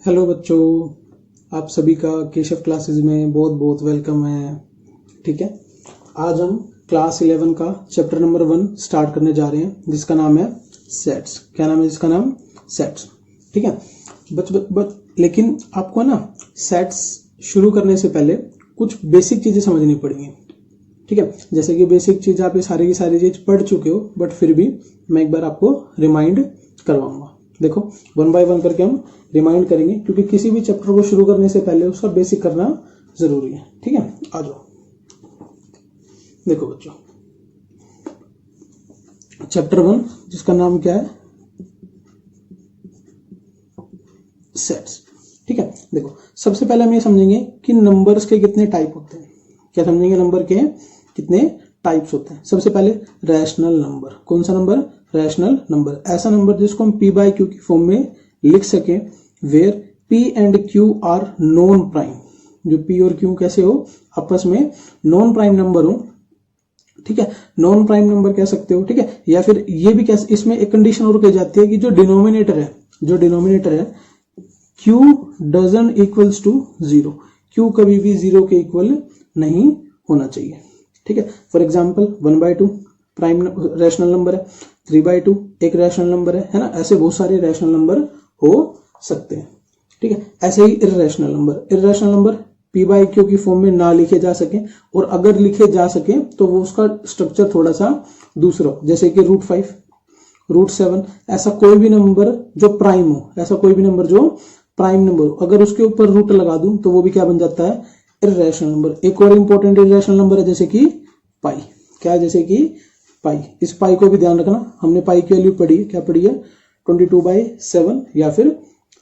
Hello बच्चों, आप सभी का केशव क्लासेस में बहुत बहुत वेलकम है। ठीक है, आज हम क्लास 11 का चैप्टर नंबर 1 स्टार्ट करने जा रहे हैं जिसका नाम है सेट्स। क्या नाम है जिसका नाम? सेट्स। ठीक है लेकिन आपको ना सेट्स शुरू करने से पहले कुछ बेसिक चीजें समझनी पड़ेंगी। ठीक है, जैसे कि बेसिक चीज आप ये सारी की सारी चीज पढ़ चुके हो, बट फिर भी मैं एक बार आपको रिमाइंड करवाऊंगा। देखो, वन बाय वन करके हम रिमाइंड करेंगे, क्योंकि किसी भी चैप्टर को शुरू करने से पहले उसका बेसिक करना जरूरी है। ठीक है, आ जाओ। देखो बच्चों, चैप्टर 1 जिसका नाम क्या है? सेट्स। ठीक है, देखो सबसे पहले हम ये समझेंगे कि नंबर्स के कितने टाइप होते हैं। क्या समझेंगे? नंबर के कितने टाइप्स होते हैं। सबसे पहले रैशनल नंबर। कौन सा नंबर? Rational number. ऐसा नंबर जिसको हम p बाय क्यू की फॉर्म में लिख सके, where p and q are non prime. जो p और q कैसे हो? आपस में नॉन प्राइम नंबर हो। ठीक है, नॉन प्राइम नंबर कह सकते हो। ठीक है, या फिर ये भी कह, इसमें एक कंडीशन और कही जाती है कि जो डिनोमिनेटर है q doesn't equals to 0। q कभी भी 0 के इक्वल नहीं होना चाहिए। ठीक है, for example 1/2 prime rational number है, 3/2 एक रैशनल नंबर है ना। ऐसे बहुत सारे रैशनल नंबर हो सकते हैं। ठीक है, ऐसे ही irrational number p by Q की फॉर्म में ना लिखे जा सके, और अगर लिखे जा सके तो वो उसका स्ट्रक्चर थोड़ा सा दूसरा हो, जैसे कि √5, √7। ऐसा कोई भी नंबर जो प्राइम हो, अगर उसके ऊपर रूट लगा दूं तो वो भी क्या बन जाता है? Irrational number. एक और इंपॉर्टेंट इर्रेशनल नंबर है जैसे कि पाई। क्या? जैसे कि पाई। इस पाई को भी ध्यान रखना, हमने पाई की वैल्यू पढ़ी है। क्या पढ़ी है? 22/7 या फिर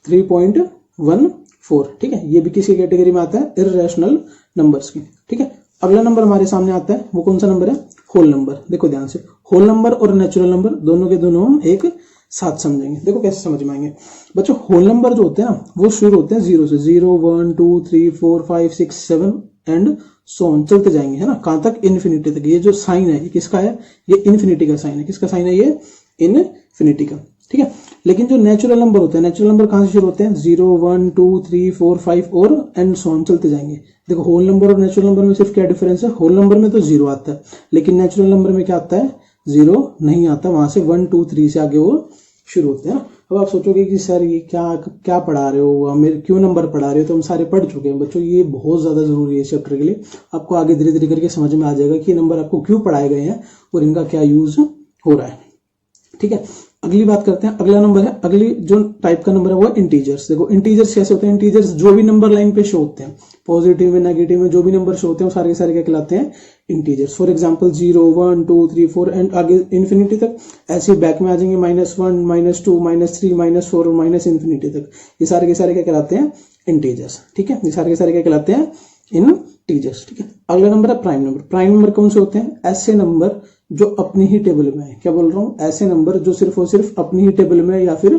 3.14। ठीक है, ये भी किसी कैटेगरी में आता है? इर्रेशनल नंबर्स की। ठीक है, अगला नंबर हमारे सामने आता है, वो कौन सा नंबर है? Whole number. देखो ध्यान से, होल नंबर और नेचुरल नंबर दोनों के दोनों हम एक साथ समझेंगे। देखो कैसे समझ में आएंगे बच्चों। होल नंबर जो होते हैं ना, वो शुरू होते हैं 0 से। 0 1 2 3 4 5 6 7 एंड सो ऑन, चलते जाएंगे, है ना, कहां तक? इन्फिनिटी तक। ये जो साइन है ये किसका है? ये इन्फिनिटी का साइन है। किसका साइन है? ये इन्फिनिटी का। ठीक है, लेकिन जो नेचुरल नंबर होते हैं, नेचुरल नंबर कहां से शुरू होते हैं? 0 1 2 3 4 5 और एंड सो ऑन, चलते जाएंगे। देखो, होल नंबर और नेचुरल नंबर में सिर्फ क्या डिफरेंस है? होल नंबर में तो 0 आता है, लेकिन नेचुरल नंबर में क्या आता है? 0 नहीं आता। वहां से 1 2 3 से आगे वो शुरू होते हैं। अब आप सोचोगे कि सर ये क्या पढ़ा रहे हो, हमें क्यों नंबर पढ़ा रहे हो? तो हम सारे पढ़ चुके हैं बच्चों। ये बहुत ज्यादा जरूरी है इस चैप्टर के लिए। आपको आगे धीरे धीरे करके समझ में आ जाएगा कि नंबर आपको क्यों पढ़ाए गए हैं और इनका क्या यूज हो रहा है। ठीक है, अगली बात करते हैं। अगला नंबर है, अगली जो टाइप का नंबर है वो इंटीजर्स। देखो इंटीजर्स कैसे होते हैं? इंटीजर्स जो भी नंबर लाइन पे शो होते हैं, पॉजिटिव में नेगेटिव में जो भी नंबर शो होते हैं, वो सारे के सारे क्या कहलाते हैं? इंटीजर्स। फॉर एग्जांपल 0 1 2 3 4 एंड आगे इन्फिनिटी तक। ऐसे बैक में आ जाएंगे -1 -2 -3 -4 और माइनस इन्फिनिटी तक। ये सारे के सारे क्या कहलाते हैं? इंटीजर्स। ठीक है, ये सारे के सारे क्या कहलाते हैं? इंटीजर्स। ठीक है, अगला नंबर है प्राइम नंबर। प्राइम नंबर कौन से होते हैं? ऐसे नंबर जो अपनी ही टेबल में है। क्या बोल रहा हूं? ऐसे नंबर जो सिर्फ और सिर्फ अपनी ही टेबल में या फिर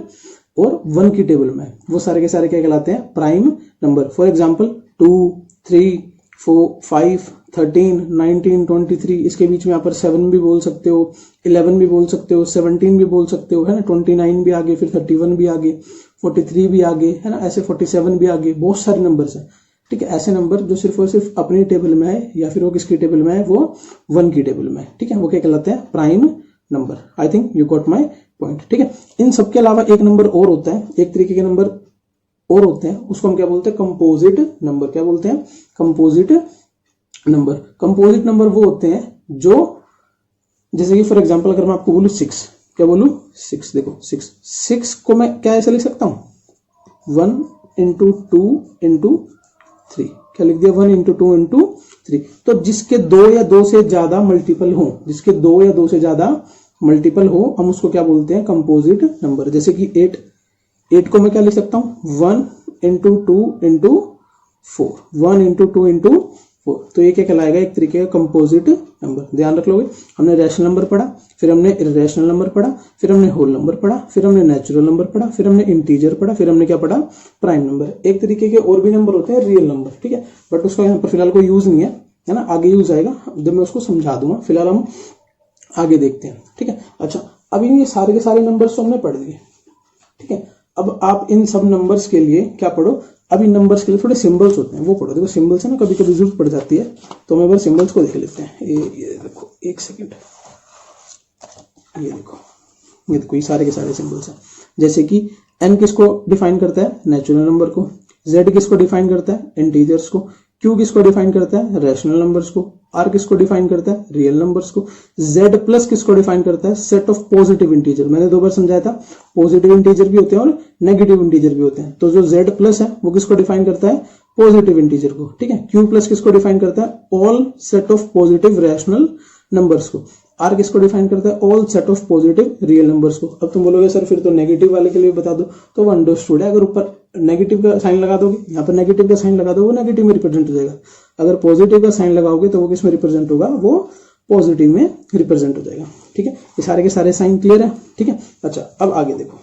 और 1 की टेबल में है, वो सारे के सारे क्या कहलाते हैं? Prime number. For example 2 3 4 5 13 19 23। इसके बीच में यहाँ पर 7 भी बोल सकते हो, 11 भी बोल सकते हो, 17 भी बोल सकते हो, है ना। 29 भी आगे, फिर 31 भी आगे, 43 भी आगे, है ना। ऐसे 47 भी आगे, बहुत सारे नंबर्स हैं। ठीक है, ऐसे नंबर जो सिर्फ और सिर्फ अपनी टेबल में है या फिर वो किसकी टेबल में है? वो 1 की टेबल में है। ठीक है, वो क्या कहलाते हैं? Prime number. I think you got my point. ठीक है, इन सबके अलावा एक नंबर और होता है, एक तरीके के नंबर और होते हैं, उसको हम क्या बोलते हैं? Composite number. क्या बोलते हैं? Composite number. कंपोजिट नंबर वो होते हैं जो, जैसे कि फॉर एग्जाम्पल अगर मैं आपको बोलूं 6, क्या बोलूं? 6। देखो 6 को मैं क्या ऐसे लिख सकता हूं? 1 × 2 × 3। क्या लिख दिया? 1 × 2 × 3। तो जिसके 2 या 2 से ज्यादा मल्टीपल हो, जिसके 2 या 2 से ज्यादा मल्टीपल हो, हम उसको क्या बोलते हैं? Composite number. जैसे कि 8 को मैं क्या लिख सकता हूं? 1 × 2 × 4। 1 × 2 × 4। तो ये क्या कहलाएगा? एक तरीके का कंपोजिट नंबर। ध्यान रख लोगे। हमने रैशनल नंबर पढ़ा, फिर हमने इर्रेशनल नंबर पढ़ा, फिर हमने होल नंबर पढ़ा, फिर हमने नेचुरल नंबर पढ़ा, फिर हमने इंटीजर पढ़ा, फिर हमने क्या पढ़ा? Prime number. एक तरीके के और भी नंबर होते हैं रियल नंबर। ठीक है, बट उसका यहाँ पर फिलहाल कोई यूज नहीं है ना। आगे यूज आएगा जब मैं उसको समझा दूंगा। फिलहाल हम आगे देखते हैं। ठीक है, अच्छा, अभी ये सारे के सारे नंबर हमने पढ़ दिए। ठीक है, अब आप इन सब नंबर्स के लिए क्या पढ़ो, अब इन नंबर्स के लिए थोड़े सिंबल्स होते हैं वो पढ़ो। देखो सिंबल्स है ना, कभी कभी जरूरत पड़ जाती है, तो हम एक बार सिंबल्स को देख लेते हैं। ये देखो, एक सेकेंड, ये देखो ये सारे के सारे सिंबल्स हैं। जैसे कि n किसको डिफाइन करता है, नेचुरल नंबर को। z किसको डिफाइन करता है, इंटीजर्स को। q किसको डिफाइन करता है, रैशनल नंबर्स को। r किसको डिफाइन करता है, रियल नंबर्स को। z प्लस किसको डिफाइन करता है, सेट ऑफ पॉजिटिव इंटीजर। मैंने 2 बार समझाया था, पॉजिटिव इंटीजर भी होते हैं और नेगेटिव इंटीजर भी होते हैं। तो जो z प्लस है वो किसको डिफाइन करता है, पॉजिटिव इंटीजर को, ठीक है। q प्लस किसको डिफाइन करता है, all set of positive rational numbers को। आर किसको डिफाइन करता है, all set of positive real numbers को। अब तुम बोलोगे सर फिर तो नेगेटिव वाले के लिए बता दो, तो वो अंडरस्टूड है। अगर ऊपर नेगेटिव का साइन लगा दोगे, यहाँ पर नेगेटिव का साइन लगा दोगे, वो नेगेटिव में रिप्रेजेंट हो जाएगा। अगर पॉजिटिव का साइन लगाओगे तो वो किस में रिप्रेजेंट होगा, वो पॉजिटिव में रिप्रेजेंट हो जाएगा, ठीक है। ये सारे के सारे साइन क्लियर है, ठीक है। अच्छा अब आगे देखो,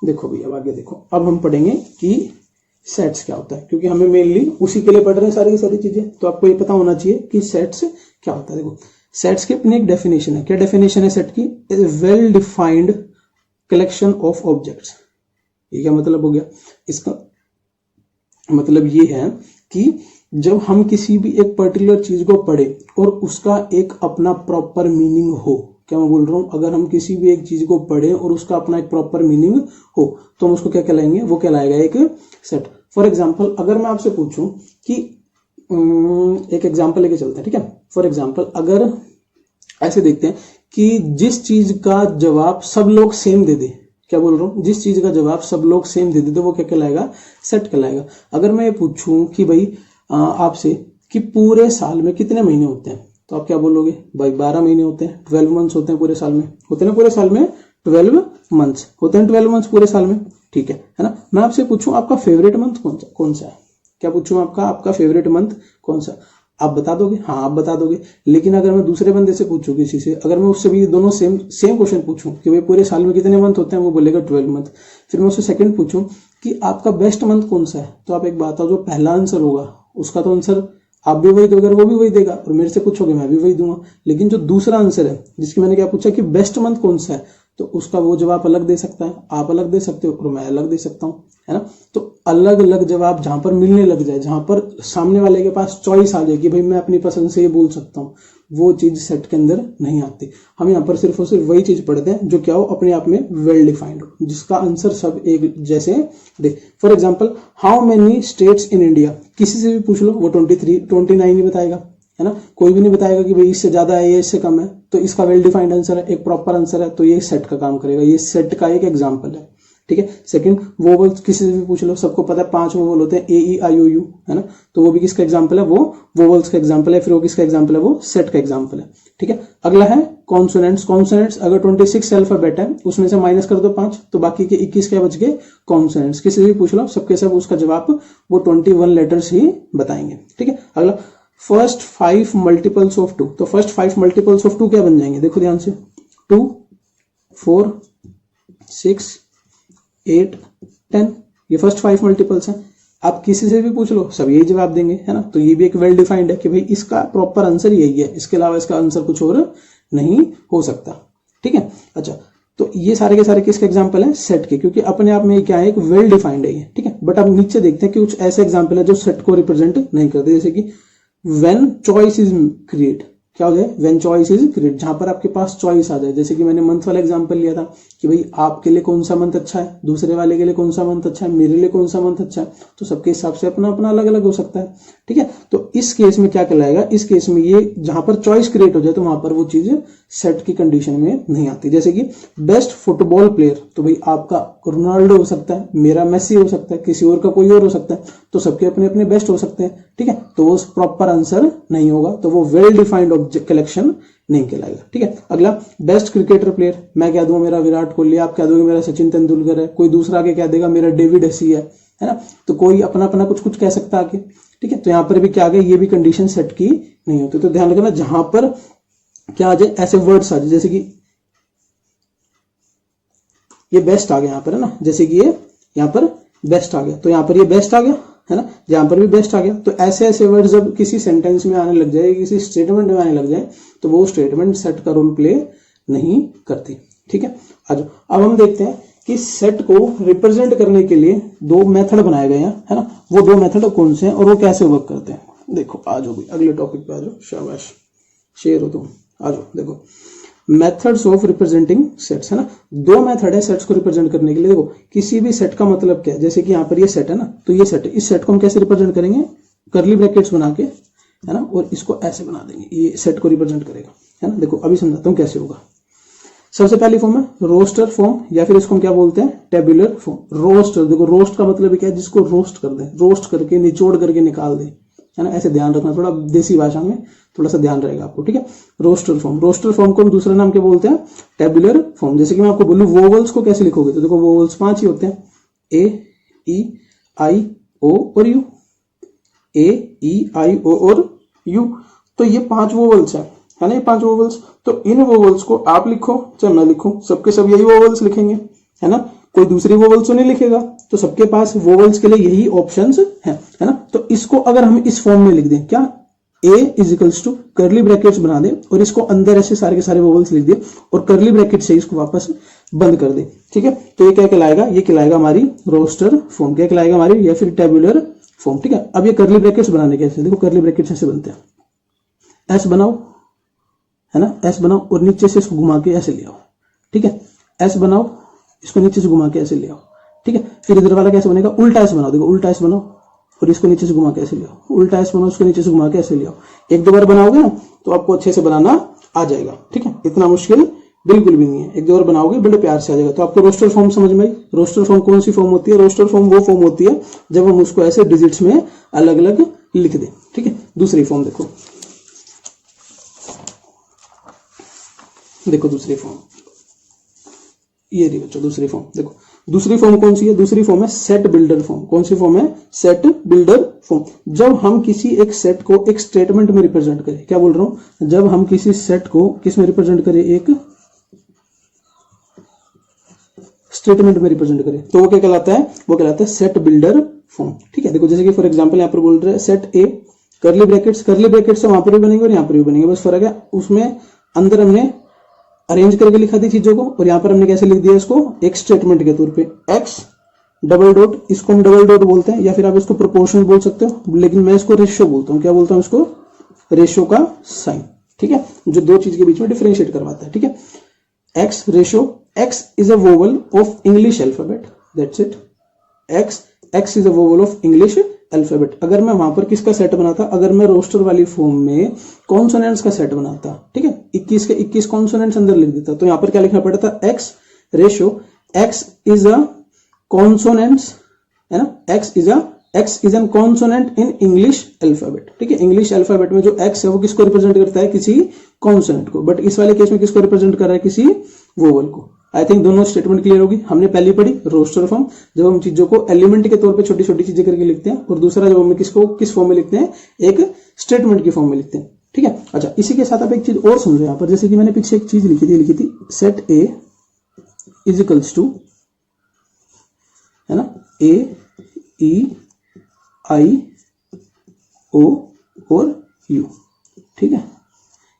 देखो भैया अब आगे देखो। अब हम पढ़ेंगे कि सेट्स क्या होता है, क्योंकि हमें मेनली उसी के लिए पढ़ रहे हैं सारी की सारी चीजें, तो आपको ये पता होना चाहिए कि सेट्स क्या होता है। देखो सेट्स की अपनी एक डेफिनेशन है। क्या डेफिनेशन है सेट की, well defined collection of objects. ये क्या मतलब हो गया, इसका मतलब ये है कि जब हम किसी भी एक पर्टिकुलर चीज को पढ़े और उसका एक अपना प्रॉपर मीनिंग हो, क्या मैं बोल रहा हूं, अगर हम किसी भी एक चीज को पढ़े और उसका अपना एक प्रॉपर मीनिंग हो तो हम उसको क्या कहलाएंगे, वो कहलाएगा एक सेट। फॉर एग्जाम्पल अगर मैं आपसे पूछूं कि एक एग्जाम्पल लेके चलते हैं, ठीक है। फॉर एग्जाम्पल अगर ऐसे देखते हैं कि जिस चीज का जवाब सब लोग सेम दे दे, क्या बोल रहा हूं, जिस चीज का जवाब सब लोग सेम दे दे तो वो क्या कहलाएगा, सेट कहलाएगा। अगर मैं ये पूछूं कि भाई आपसे कि पूरे साल में कितने महीने होते हैं, तो आप क्या बोलोगे, भाई 12 महीने होते हैं, 12 मंथ्स होते हैं पूरे साल में, होते हैं पूरे साल में 12 मंथ्स होते हैं, 12 मंथ्स पूरे साल में, ठीक है ना। मैं आपसे पूछूं आपका फेवरेट मंथ कौन सा है, क्या पूछूं आपका फेवरेट मंथ कौन सा, आप बता दोगे, हाँ आप बता दोगे। लेकिन अगर मैं दूसरे बंदे से पूछूं किसी से, अगर मैं उससे भी दोनों सेम क्वेश्चन पूछूं कि भाई पूरे साल में कितने मंथ होते हैं, वो बोलेगा 12 मंथ। फिर मैं उससे सेकंड पूछूं कि आपका बेस्ट मंथ कौन सा है, तो आप एक बात, जो पहला आंसर होगा उसका तो आंसर आप भी वही दोगे, वो भी वही देगा, और मेरे से पूछोगे मैं भी वही दूंगा। लेकिन जो दूसरा आंसर है जिसकी मैंने क्या पूछा कि बेस्ट मंथ कौन सा है, तो उसका वो जवाब अलग दे सकता है, आप अलग दे सकते हो और मैं अलग दे सकता हूं, है ना। तो अलग अलग जवाब जहां पर मिलने लग जाए, जहां पर सामने वाले के पास चॉइस आ जाए कि भाई मैं अपनी पसंद से ये बोल सकता हूं, वो चीज सेट के अंदर नहीं आती। हम यहाँ पर सिर्फ और सिर्फ वही चीज पढ़ते हैं जो क्या हो, अपने आप में वेल डिफाइंड हो, जिसका आंसर सब एक जैसे दे। For example how many states in India, किसी से भी पूछ लो वो 29 ही बताएगा, है ना। कोई भी नहीं बताएगा कि भाई इससे ज्यादा है या इससे कम है, तो इसका वेल डिफाइंड आंसर है, एक प्रॉपर आंसर है, तो ये सेट का काम करेगा। ये सेट का एक एग्जाम्पल है, ठीक है। सेकंड वोवल्स, किसी से भी पूछ लो, सबको पता है 5 वोवल होते हैं, AEIOU, है ना। तो वो भी किसका एग्जाम्पल है, वो वोवल्स का एग्जाम्पल है। फिर वो किसका एग्जाम्पल है, वो सेट का एग्जाम्पल है, ठीक है। अगला है कॉन्सोनेंट्स। अगर 26 अल्फाबेट है उसमें से माइनस कर दो 5, तो बाकी के 21 क्या बच गए, कॉन्सोनेंट्स। किसी से भी पूछ लो, सबके सब उसका जवाब वो 21 लेटर्स ही बताएंगे, ठीक है। अगला फर्स्ट 5 मल्टीपल्स ऑफ 2, तो फर्स्ट 5 मल्टीपल्स ऑफ 2 क्या बन जाएंगे, देखो ध्यान से, 2, 4, 6, 8, 10, ये फर्स्ट 5 मल्टीपल्स हैं। आप किसी से भी पूछ लो सब यही जवाब देंगे, है ना। तो ये भी एक वेल डिफाइंड है कि भाई इसका प्रॉपर आंसर यही है, इसके अलावा इसका आंसर कुछ और नहीं हो सकता, ठीक है। अच्छा तो ये सारे के सारे किसके एग्जाम्पल है, सेट के, क्योंकि अपने आप में क्या है, एक वेल डिफाइंड है ये, ठीक है। बट अब नीचे देखते हैं कि कुछ ऐसे एग्जाम्पल है जो सेट को रिप्रेजेंट नहीं करते, जैसे कि व्हेन चॉइस इज क्रिएट, क्या हो जाए, व्हेन चॉइस इज क्रिएट, जहां पर आपके पास चॉइस आ जाए। जैसे कि मैंने मंथ वाला एग्जांपल लिया था कि भाई आपके लिए कौन सा मंथ अच्छा है, दूसरे वाले के लिए कौन सा मंथ अच्छा है, मेरे लिए कौन सा मंथ अच्छा है, तो सबके हिसाब से अपना अपना अलग अलग हो सकता है, ठीक है। तो इस केस में क्या कहलाएगा, इस केस में ये जहां पर चॉइस क्रिएट हो जाए तो वहां पर वो चीज सेट की कंडीशन में नहीं आती। जैसे कि बेस्ट फुटबॉल प्लेयर, तो भाई आपका रोनाल्डो हो सकता है, मेरा मेसी हो सकता है, किसी और का कोई और हो सकता है, तो सबके अपने अपने बेस्ट हो सकते हैं, ठीक है। तो वो प्रॉपर आंसर नहीं होगा, तो वो वेल डिफाइंड ऑब्जेक्ट कलेक्शन नहीं कहलाएगा, ठीक है। अगला बेस्ट क्रिकेटर प्लेयर, मैं क्या दूंगा, मेरा विराट कोहली, आप क्या दोगे, मेरा सचिन तेंदुलकर है, कोई दूसरा आगे क्या देगा, मेरा डेविड हसी है ना। तो कोई अपना अपना कुछ कुछ कह सकता है आगे, ठीक है। तो यहां पर भी क्या आ गया, ये भी कंडीशन सेट की नहीं होती। तो ध्यान रखना जहां पर क्या आ जाए, ऐसे वर्ड्स आ जाए, जैसे कि ये बेस्ट आ गया यहां पर, है ना, जैसे कि ये यहां पर बेस्ट आ गया, तो यहां पर ये बेस्ट आ गया, है ना, जहां पर भी बेस्ट आ गया। तो ऐसे ऐसे वर्ड जब किसी सेंटेंस में आने लग जाए, किसी स्टेटमेंट में आने लग जाए, तो वो स्टेटमेंट सेट का रोल प्ले नहीं करती, ठीक है। आज अब हम देखते हैं कि सेट को रिप्रेजेंट करने के लिए दो मेथड बनाए गए हैं, है ना। वो दो मेथड कौन से हैं और वो कैसे वर्क करते हैं। देखो आ जाओ भाई, अगले टॉपिक पे आ जाओ, शाबाश शेर हो तुम, आ जाओ। देखो मेथड्स ऑफ रिप्रेजेंटिंग सेट्स, है ना। दो मेथड है सेट्स को रिप्रेजेंट करने के लिए। देखो किसी भी सेट का मतलब क्या है, जैसे कि यहाँ पर ये सेट है ना, तो ये सेट है, इस सेट को हम कैसे रिप्रेजेंट करेंगे, कर्ली ब्रैकेट्स बना के, है ना, और इसको ऐसे बना देंगे, ये सेट को रिप्रेजेंट करेगा, है ना। देखो अभी समझाता हूँ कैसे होगा। सबसे पहली फॉर्म है रोस्टर फॉर्म, या फिर इसको हम क्या बोलते हैं, टेबुलर फॉर्म। रोस्टर, देखो रोस्ट का मतलब क्या है, जिसको रोस्ट कर दे, रोस्ट करके निचोड़ करके निकाल दे, है ना। ऐसे ध्यान रखना, थोड़ा देसी भाषा में थोड़ा सा ध्यान रहेगा आपको, ठीक है। रोस्टर फॉर्म, रोस्टर फॉर्म को हम दूसरा नाम क्या बोलते हैं, टेबुलर फॉर्म। जैसे कि मैं आपको बोलूं वोवल्स को कैसे लिखोगे, तो देखो वोवल्स 5 ही होते हैं, ए ई आई ओ और यू, ए ई आई ओ और यू। तो ये 5 वोवल्स है ना, ये 5 वोवल्स। तो इन वोवल्स को आप लिखो चाहे मैं लिखूं, सबके सब यही वोवल्स लिखेंगे, है ना। कोई दूसरी वोवल्स तो नहीं लिखेगा, तो सबके पास वोवल्स के लिए यही ऑप्शंस है ना। तो इसको अगर हम इस फॉर्म में लिख दें, क्या, a equals to curly brackets बना दे और इसको अंदर ऐसे सारे के सारे वोवल्स लिख दे और कर्ली ब्रैकेट से इसको वापस बंद कर दे, ठीक है। तो ये क्या कहलाएगा, ये कहलाएगा हमारी रोस्टर फॉर्म, क्या कहलाएगा हमारी, या फिर टेबुलर फॉर्म, ठीक है। अब ये कर्ली ब्रैकेट्स बनाने कैसे, देखो कर्ली ब्रैकेट्स ऐसे बनते हैं, एस बनाओ, है ना, एस बनाओ और नीचे से इसको घुमा के ऐसे ले आओ, ठीक है। एस बनाओ, इसको नीचे से घुमा के ऐसे ले आओ, ठीक है। फिर इधर वाला कैसे बनेगा, उल्टा एस बनाओ, देखो उल्टा एस बनाओ और इसको नीचे से घुमा के ऐसे ले आओ, उल्टा एस बनाओ, इसको नीचे से घुमा के ऐसे ले आओ। एक दो बार बनाओगे ना तो आपको अच्छे से बनाना आ जाएगा, ठीक है। इतना मुश्किल बिल्कुल भी नहीं है, एक दो बार बनाओगे बड़े प्यार से आ जाएगा। तो आपको रोस्टर फॉर्म समझ में आई। रोस्टर फॉर्म कौन सी फॉर्म होती है, रोस्टर फॉर्म वो फॉर्म होती है जब हम उसको ऐसे डिजिट्स में अलग अलग लिख दें, ठीक है। दूसरी फॉर्म देखो, देखो दूसरी फॉर्म, ये रही बच्चों दूसरी फॉर्म। देखो दूसरी फॉर्म कौन सी है, दूसरी फॉर्म है सेट बिल्डर फॉर्म। कौन सी फॉर्म है, सेट बिल्डर फॉर्म। जब हम किसी एक सेट को एक स्टेटमेंट में रिप्रेजेंट करें, क्या बोल रहा हूं, जब हम किसी सेट को किस में रिप्रेजेंट करें, एक स्टेटमेंट में रिप्रेजेंट करें, तो वो क्या कहलाता है, वो कहलाता है सेट बिल्डर फॉर्म, ठीक है। देखो जैसे कि फॉर एग्जांपल यहाँ पर बोल रहे हैं सेट ए कर्ली ब्रैकेट्स, कर्ली ब्रैकेट्स वहां पर भी बनेंगे और यहाँ पर भी बनेंगे, बस फर्क है उसमें अंदर हमने अरेंज करके लिखा थी चीजों को और यहां पर हमने कैसे लिख दिया इसको, एक स्टेटमेंट के तौर पे, एक्स डबल डॉट, इसको हम डबल डॉट बोलते हैं, या फिर आप इसको प्रोपोर्शनल बोल सकते हो, लेकिन मैं इसको रेशियो बोलता हूं। क्या बोलता हूं इसको, रेशियो का साइन, ठीक है, जो दो चीज के बीच में डिफरेंशिएट करवाता है, ठीक है। X ratio, x is a vowel of English alphabet, that's it. X is a vowel of English alphabet. अगर मैं वहां पर किसका सेट बनाता, अगर मैं रोस्टर वाली फॉर्म में कॉन्सोनेंट्स का सेट बनाता, ठीक है, 21 के 21 कॉन्सोनेंट्स अंदर लिख देता, तो यहां पर क्या लिखना पड़ता, x ratio, x is a consonants, है ना, x is an consonant in English alphabet, ठीक है। इंग्लिश अल्फाबेट में जो एक्स है वो किसको रिप्रेजेंट करता है, किसी कॉन्सोनेंट को, बट इस वाले केस में किसको रिप्रेजेंट कर रहा है, किसी वोवल को। आई थिंक दोनों स्टेटमेंट क्लियर होगी। हमने पहली पढ़ी रोस्टर फॉर्म, जब हम चीजों को एलिमेंट के तौर पे छोटी छोटी चीजें करके लिखते हैं, और दूसरा जब हम किसको किस फॉर्म में लिखते हैं, एक स्टेटमेंट की फॉर्म में लिखते हैं, ठीक है। अच्छा इसी के साथ आप एक चीज और समझो यहाँ पर, जैसे कि मैंने पीछे एक चीज लिखी थी सेट ए इजिकल्स टू, है ना, ए ई आई ओ और यू, ठीक है,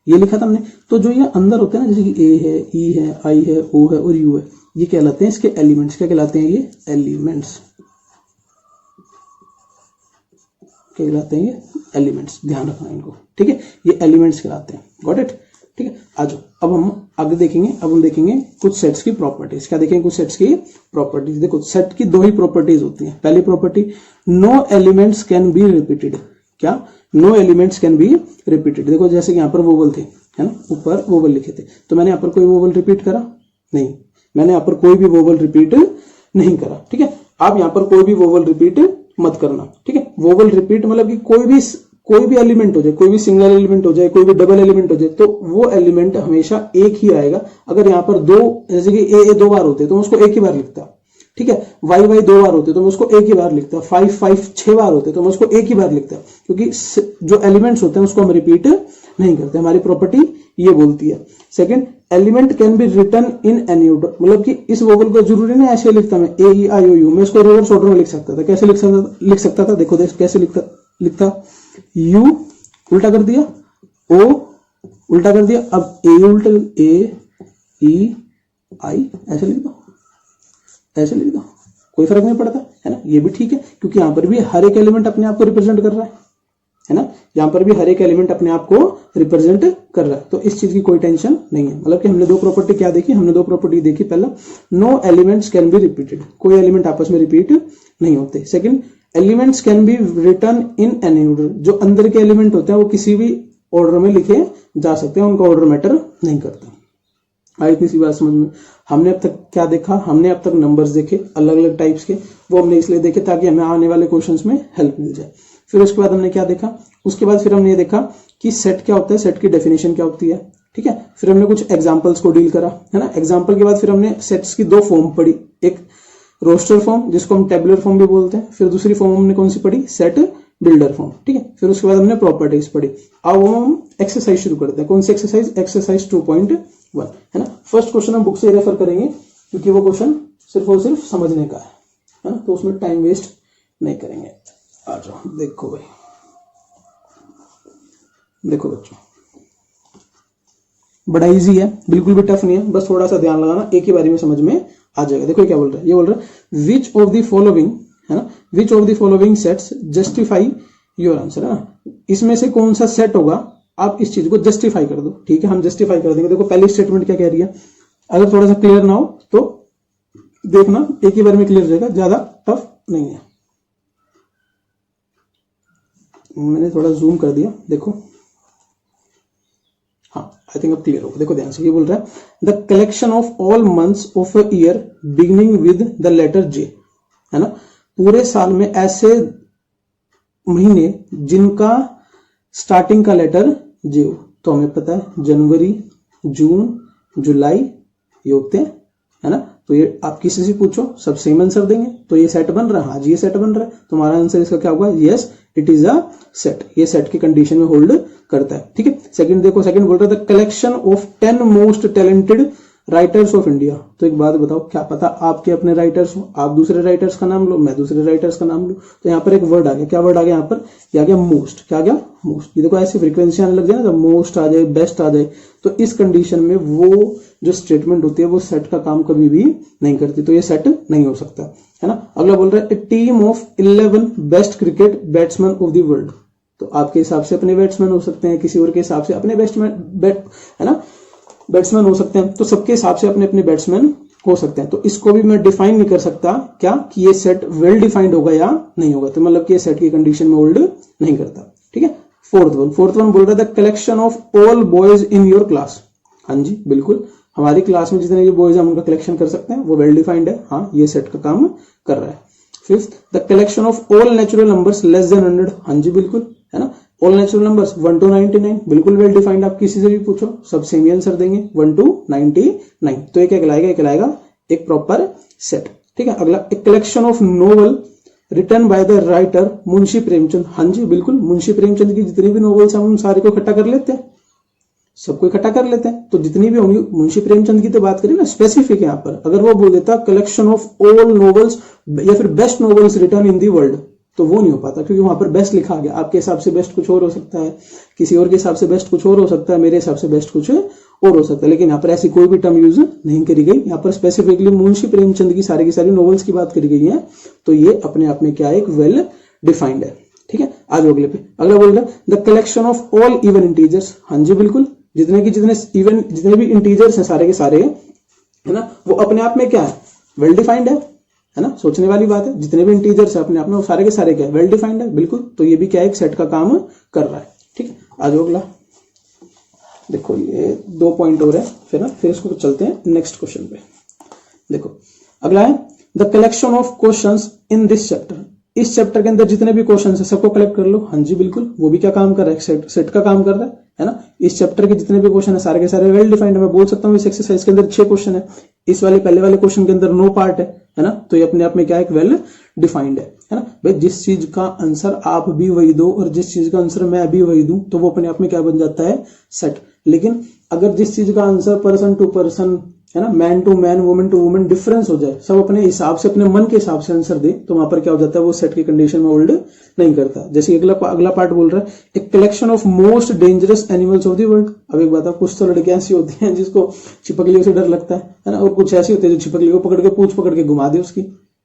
ये लिखा था हमने। तो जो ये अंदर होते हैं ना, जैसे कि ए है, ई है, आई है, ओ है और यू है, ये कहलाते हैं इसके एलिमेंट्स। क्या कहलाते हैं, ये एलिमेंट्स कहलाते हैं, ये एलिमेंट्स, ध्यान रखना इनको, ठीक है, ये एलिमेंट्स कहलाते हैं। गॉट इट, ठीक है। आज अब हम आगे देखेंगे, अब हम देखेंगे कुछ सेट्स की प्रॉपर्टीज। क्या देखेंगे, कुछ सेट्स की प्रॉपर्टीज। देखो सेट की दो ही प्रॉपर्टीज होती हैं। पहली property, no elements can be repeated. क्या, no elements can be repeated. देखो जैसे कि यहाँ पर वोवल थे, है ना, ऊपर वोवल लिखे थे, तो मैंने यहाँ पर कोई वोवल रिपीट करा नहीं, मैंने यहाँ पर कोई भी वोवल रिपीट नहीं करा, ठीक है। आप यहाँ पर कोई भी वोवल रिपीट मत करना, ठीक है। वोवल रिपीट मतलब कि कोई भी एलिमेंट हो जाए, कोई भी सिंगल एलिमेंट हो जाए, कोई भी डबल एलिमेंट हो जाए, तो वो एलिमेंट हमेशा एक ही आएगा। अगर यहाँ पर दो, जैसे कि ए 2 बार होते तो मैं उसको एक ही बार लिखता, ठीक है। वाई 2 बार होते तो मैं उसको एक ही बार लिखता, 5 6 बार होते तो मैं उसको एक ही बार लिखता, क्योंकि जो एलिमेंट्स होते हैं उसको हम रिपीट नहीं करते। हमारी प्रॉपर्टी ये बोलती है। Second, element can be written in any order, मतलब कि इस वोवल को जरूरी नहीं ऐसे लिखता मैं, ए ई आई ओ यू, मैं इसको रिवर्स ऑर्डर में लिख सकता था। कैसे लिख सकता था, देखो कैसे लिखता, यू उल्टा कर दिया, ओ उल्टा कर दिया, अब ए उल्टा, ए ई आई, ऐसे लिख दो, ऐसे लिख दो, कोई फर्क नहीं पड़ता, है ना। ये भी ठीक है क्योंकि यहां पर भी हर एक एलिमेंट अपने आप को रिप्रेजेंट कर रहा है ना। यहां पर भी हर एक एलिमेंट अपने आप को रिप्रेजेंट कर रहा है, तो इस चीज की कोई टेंशन नहीं है। मतलब कि हमने दो प्रॉपर्टी क्या देखी, हमने दो प्रॉपर्टी देखी, पहला no elements can be repeated, कोई एलिमेंट आपस में रिपीट नहीं होते। Second, elements can be written in any order, जो अंदर के एलिमेंट होते हैं वो किसी भी ऑर्डर में लिखे जा सकते हैं, उनका ऑर्डर मैटर नहीं करता। आई इतनी सी बात समझ में। हमने अब तक क्या देखा, हमने अब तक नंबर्स देखे अलग अलग टाइप्स के, वो हमने इसलिए देखे ताकि हमें आने वाले क्वेश्चंस में हेल्प मिल जाए। फिर उसके बाद हमने क्या देखा, उसके बाद फिर हमने ये देखा कि सेट क्या होता है, सेट की डेफिनेशन क्या होती है, ठीक है। फिर हमने कुछ एग्जांपल्स को डील करा, है ना। एग्जांपल के बाद फिर हमने सेट्स की दो फॉर्म पढ़ी, एक रोस्टर फॉर्म जिसको हम टेबुलर फॉर्म भी बोलते हैं, फिर दूसरी फॉर्म हमने कौन सी पढ़ी, सेट बिल्डर फॉर्म, ठीक है। फिर उसके बाद हमने प्रॉपर्टीज पढ़ी। अब हम एक्सरसाइज शुरू करते हैं। कौन सी एक्सरसाइज, एक्सरसाइज 2.1, है ना। फर्स्ट क्वेश्चन हम बुक से रेफर करेंगे क्योंकि वो क्वेश्चन सिर्फ और सिर्फ समझने का है ना, तो उसमें टाइम वेस्ट नहीं करेंगे। आ जाओ, देखो भाई, देखो बच्चों, बड़ा इजी है, बिल्कुल भी टफ नहीं है, बस थोड़ा सा ध्यान लगाना, एक ही बारी में समझ में आ जाएगा। देखो क्या बोल रहा है, ये बोल रहा है विच ऑफ द फॉलोइंग, है ना, which of the following sets justify your answer, है ना। इसमें से कौन सा सेट होगा, आप इस चीज को जस्टिफाई कर दो, ठीक है। हम जस्टिफाई कर देंगे। देखो पहली स्टेटमेंट क्या कह रही है, अगर थोड़ा सा क्लियर ना हो तो देखना, एक ही बार में क्लियर हो जाएगा, ज्यादा टफ नहीं है। मैंने थोड़ा जूम कर दिया, देखो, हाँ आई थिंक अब क्लियर होगा। देखो ध्यान से, ये बोल रहा है the collection of all months of a year beginning with the letter J, है ना। पूरे साल में ऐसे महीने जिनका स्टार्टिंग का लेटर जे हो, तो हमें पता है जनवरी, जून, जुलाई ये होते हैं, है ना। तो ये आप किसी से पूछो सब सेम आंसर देंगे, तो ये सेट बन रहा है, हाँ जी ये सेट बन रहा है, तुम्हारा आंसर इसका क्या होगा, yes it is a set, ये सेट की कंडीशन में होल्ड करता है, ठीक है। सेकंड देखो, सेकंड बोल रहा है the collection of 10 most talented writers of India. तो एक बात बताओ, क्या पता आपके अपने राइटर्स हो, आप दूसरे राइटर्स का नाम लो, मैं दूसरे राइटर्स का नाम लूं, तो यहाँ पर एक वर्ड आ गया, क्या वर्ड आ गया यहाँ पर, क्या गया मोस्ट, क्या गया मोस्ट। ये देखो ऐसी फ्रीक्वेंसी आने लग जाए ना, जब मोस्ट आ जाए, बेस्ट आ जाए, तो इस कंडीशन में वो जो स्टेटमेंट होती है वो सेट का काम कभी भी नहीं करती, तो ये सेट नहीं हो सकता, है ना। अगला बोल रहा है a team of 11 best cricket batsman of the world. तो आपके हिसाब से अपने बैट्समैन हो सकते हैं, किसी और के हिसाब से अपने है ना बैट्समैन हो सकते हैं, तो सबके हिसाब से अपने अपने बैट्समैन हो सकते हैं। तो इसको भी मैं डिफाइन नहीं कर सकता क्या कि ये सेट वेल डिफाइंड होगा या नहीं होगा, तो मतलब कि ये सेट की कंडीशन में होल्ड नहीं करता, ठीक है। फोर्थ वन बोल रहा है the collection of all boys in your class. हाँ जी बिल्कुल, हमारी क्लास में जितने भी बॉयज हम उनका कलेक्शन कर सकते हैं, वो वेल डिफाइंड है, हाँ ये सेट का काम कर रहा है। Fifth the collection of all natural numbers less than 100। हाँ जी बिल्कुल, है ना। ऑल नेचुरल नंबर्स 1 to 99 बिल्कुल वेल डिफाइंड, आप किसी से भी पूछो सब सेम ही आंसर देंगे 1 to 99। तो एक कहलाएगा एक प्रॉपर सेट, ठीक है। अगला एक collection of novel written by the writer Munshi Premchand. हाँ जी बिल्कुल, मुंशी प्रेमचंद की जितनी भी नॉवेल्स हैं हम सारे को इकट्ठा कर लेते हैं, सबको इकट्ठा कर लेते हैं, तो जितनी भी होंगी, मुंशी प्रेमचंद की तो बात करें ना, स्पेसिफिक यहाँ पर अगर वो बोल देता कलेक्शन ऑफ ऑल नॉवेल्स या फिर best novels written in the world, तो वो नहीं हो पाता, क्योंकि वहां पर बेस्ट लिखा गया। आपके हिसाब से बेस्ट कुछ और हो सकता है, किसी और के हिसाब से बेस्ट कुछ और हो सकता है, मेरे हिसाब से बेस्ट कुछ और हो सकता है, लेकिन यहाँ पर ऐसी कोई भी टर्म यूज नहीं करी गई। यहाँ पर स्पेसिफिकली मुंशी प्रेमचंद की सारी नॉवेल्स की बात करी गई है, तो ये अपने आप में क्या एक वेल डिफाइंड है, ठीक है। आज अगले पे, अगला बोल रहा है the collection of all even integers. हाँ जी बिल्कुल, जितने भी इंटीजर्स हैं सारे के सारे, है ना, वो अपने आप में क्या है, वेल डिफाइंड है ना। सोचने वाली बात है, जितने भी इंटीजर्स है अपने आप में वो सारे के सारे क्या है, वेल डिफाइंड है बिल्कुल, तो ये भी क्या एक सेट का काम कर रहा है, ठीक है। आज अगला देखो, ये 2 पॉइंट और है, फिर इसको चलते हैं नेक्स्ट क्वेश्चन पे। देखो अगला है the collection of questions in this chapter. इस चैप्टर के अंदर जितने भी क्वेश्चन है सबको कलेक्ट कर लो। हाँ जी बिल्कुल, वो भी क्या काम कर रहा है, सेट का काम कर रहा है ना। इस चैप्टर के जितने भी क्वेश्चन है सारे के सारे वेल डिफाइंड है। मैं बोल सकता हूँ इस एक्सरसाइज के अंदर 6 क्वेश्चन है, इस वाले पहले वाले क्वेश्चन के अंदर 9 पार्ट है ना, तो ये अपने आप में क्या एक वेल डिफाइंड है ना। भाई जिस चीज का आंसर आप भी वही दो और जिस चीज का आंसर मैं भी वही दूं, तो वो अपने आप में क्या बन जाता है, सेट। लेकिन अगर जिस चीज का आंसर पर्सन टू पर्सन है ना, man to man, woman to woman difference हो जाए, सब अपने हिसाब से, अपने मन के हिसाब से आंसर दे, तो वहां पर क्या हो जाता है, वो सेट की कंडीशन में होल्ड नहीं करता। जैसे अगला पार्ट बोल रहा है, एक collection of most dangerous animals of the world. अब एक बात है, कुछ तो लड़कियां ऐसी होती हैं जिसको छिपकलियों से डर लगता है ना, और कुछ ऐसी होती है जो छिपकली को पकड़ के पूंछ पकड़ के घुमा दे उसकी,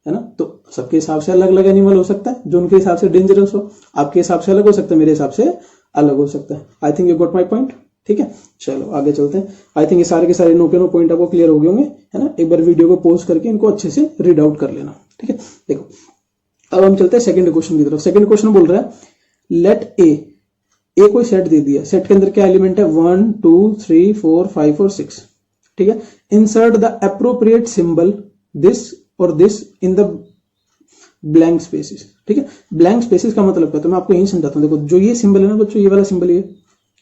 है ना। तो सबके हिसाब से अलग अलग एनिमल हो सकता है जो उनके हिसाब से डेंजरस हो, आपके हिसाब से अलग हो सकता है, मेरे हिसाब से अलग हो सकता है। I think you got my point. ठीक है, चलो आगे चलते हैं। आई थिंक ये सारे के सारे नो के नो पॉइंट आपको क्लियर हो गए होंगे, है ना। एक बार वीडियो को पॉज करके इनको अच्छे से रीड आउट कर लेना। ठीक है, देखो अब हम चलते हैं सेकंड क्वेश्चन की तरफ। सेकंड क्वेश्चन बोल रहा है, लेट ए कोई सेट दे दिया, सेट के अंदर क्या एलिमेंट है, 1 2 3 4 5 और 6। ठीक है, insert the appropriate symbol this और this in the blank spaces. ठीक है, ब्लैंक स्पेसिस का मतलब क्या, तो मैं आपको यही समझाता हूँ। देखो जो ये सिंबल है ना बच्चों, ये वाला सिंबल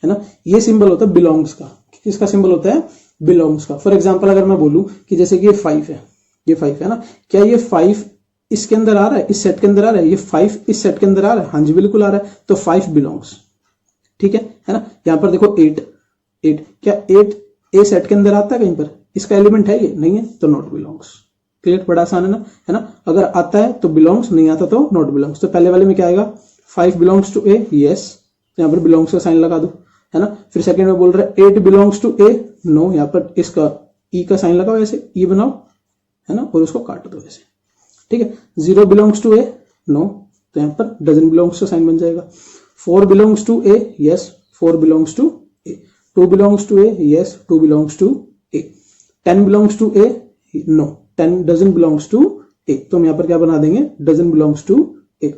है ना, ये सिंबल होता है बिलोंग्स का। किसका सिंबल होता है, बिलोंग्स का। फॉर एग्जांपल अगर मैं बोलूं कि जैसे कि ये 5 है, ये 5 है ना, क्या ये 5 इसके अंदर आ रहा है, इस सेट के अंदर आ रहा है, ये 5 इस सेट के अंदर आ रहा है, हाँ जी बिल्कुल आ रहा है, तो 5 बिलोंग्स। ठीक है ना। यहां पर देखो 8 क्या 8 ए सेट के अंदर आता है कहीं पर, इसका एलिमेंट है ये नहीं है, तो नॉट बिलोंग्स। क्लियर, बड़ा आसान है ना। अगर आता है तो बिलोंग्स, नहीं आता तो नॉट बिलोंग्स। तो पहले वाले में क्या आएगा, 5 बिलोंग्स टू ए, यस, यहां पर बिलोंग्स का साइन लगा दो, है ना। फिर सेकंड में बोल रहा है 8 बिलोंग्स टू ए, नो, यहाँ पर इसका ई का साइन लगाओ, ऐसे ई बनाओ, है ना, और उसको काट दो ऐसे। ठीक है, 0 बिलोंग्स टू ए, नो, तो यहाँ पर डजन बिलोंग्स का साइन बन जाएगा। 4 belongs to A, yes, 4 belongs to A. 2 belongs to A, yes, 2 belongs to A. 10 belongs to A, no, 10 doesn't belongs to A. तो हम यहाँ पर क्या बना देंगे, डजन बिलोंग्स टू ए।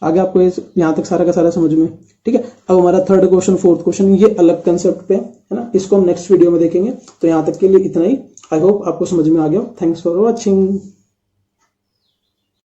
आगे आपको यहां तक सारा का सारा समझ में। ठीक है, अब हमारा थर्ड क्वेश्चन, फोर्थ क्वेश्चन, ये अलग कंसेप्ट पे है ना, इसको हम नेक्स्ट वीडियो में देखेंगे। तो यहां तक के लिए इतना ही। आई होप आपको समझ में आ गया। Thanks for watching.